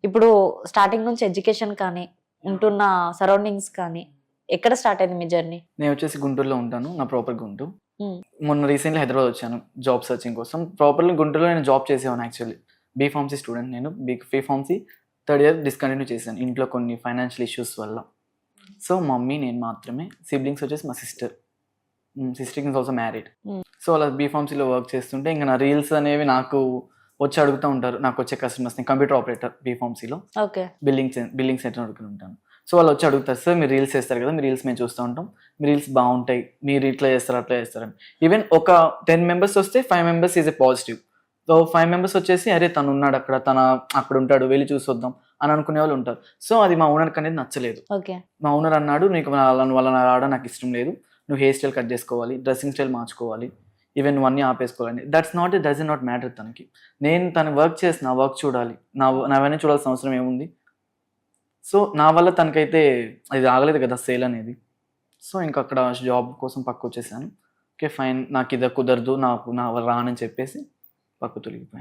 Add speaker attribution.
Speaker 1: ఇప్పుడు స్టార్టింగ్ నుంచి ఎడ్యుకేషన్ కానీ ఉంటున్న సరౌండింగ్స్ కానీ ఎక్కడ స్టార్ట్ అయింది మీ జర్నీ?
Speaker 2: నేను వచ్చేసి గుంటూరులో ఉంటాను, నా ప్రాపర్ గుంటూరు. మొన్న రీసెంట్లీ హైదరాబాద్ వచ్చాను జాబ్ సర్చింగ్ కోసం. ప్రాపర్లీ గుంటూరులో నేను జాబ్ చేసేవాను. యాక్చువల్లీ బీఫార్మసీ స్టూడెంట్ నేను. బీఫార్మసీ థర్డ్ ఇయర్ డిస్కంటిన్యూ చేశాను ఇంట్లో కొన్ని ఫైనాన్షియల్ ఇష్యూస్ వల్ల. సో మమ్మీ నేను మాత్రమే. సిబ్లింగ్స్ వచ్చేసి మా sister is also married. So అలా బీఫార్మసీలో వర్క్ చేస్తుంటే ఇంకా నా రీల్స్ అనేవి నాకు వచ్చి అడుగుతూ ఉంటారు. నాకు వచ్చే కస్టమర్స్ని, కంప్యూటర్ ఆపరేటర్ బీఫార్మసీలో
Speaker 1: ఓకే,
Speaker 2: బిల్లింగ్ సెంటర్ అడుగుతూ ఉంటాను. సో వాళ్ళు వచ్చి అడుగుతారు, సార్ మీరు రీల్స్ చేస్తారు కదా, మీ రీల్స్ మేము చూస్తూ ఉంటాం, మీ రీల్స్ బాగుంటాయి, మీరు ఇట్లా చేస్తారు అట్లా చేస్తారని. ఈవెన్ ఒక 10 members వస్తే 5 members is a positive. So 5 members వచ్చేసి అరే తను ఉన్నాడు అక్కడ, అక్కడ ఉంటాడు, వెళ్ళి చూసొద్దాం అని అనుకునే వాళ్ళు ఉంటారు. సో అది మా ఓనర్కి అనేది నచ్చలేదు. మా ఓనర్ అన్నాడు, నీకు వాళ్ళ రావడం నాకు ఇష్టం లేదు, నువ్వు హెయిర్ స్టైల్ కట్ చేసుకోవాలి, డ్రెస్సింగ్ స్టైల్ మార్చుకోవాలి, ఈవెన్ నువ్వు అన్నీ ఆపేసుకోవాలి. డజన్ నాట్ మ్యాటర్ తనకి. నేను తను వర్క్ చేసి నా వర్క్ చూడాలి, నావన్నీ చూడాల్సిన అవసరం ఏముంది. సో నా వల్ల తనకైతే అది ఆగలేదు కదా సేల్ అనేది. సో ఇంకా అక్కడ జాబ్ కోసం పక్క వచ్చేసాను. ఓకే ఫైన్, నాకు ఇది కుదరదు, నా వల్ల రానని చెప్పేసి పక్క తొలగిపోయాను.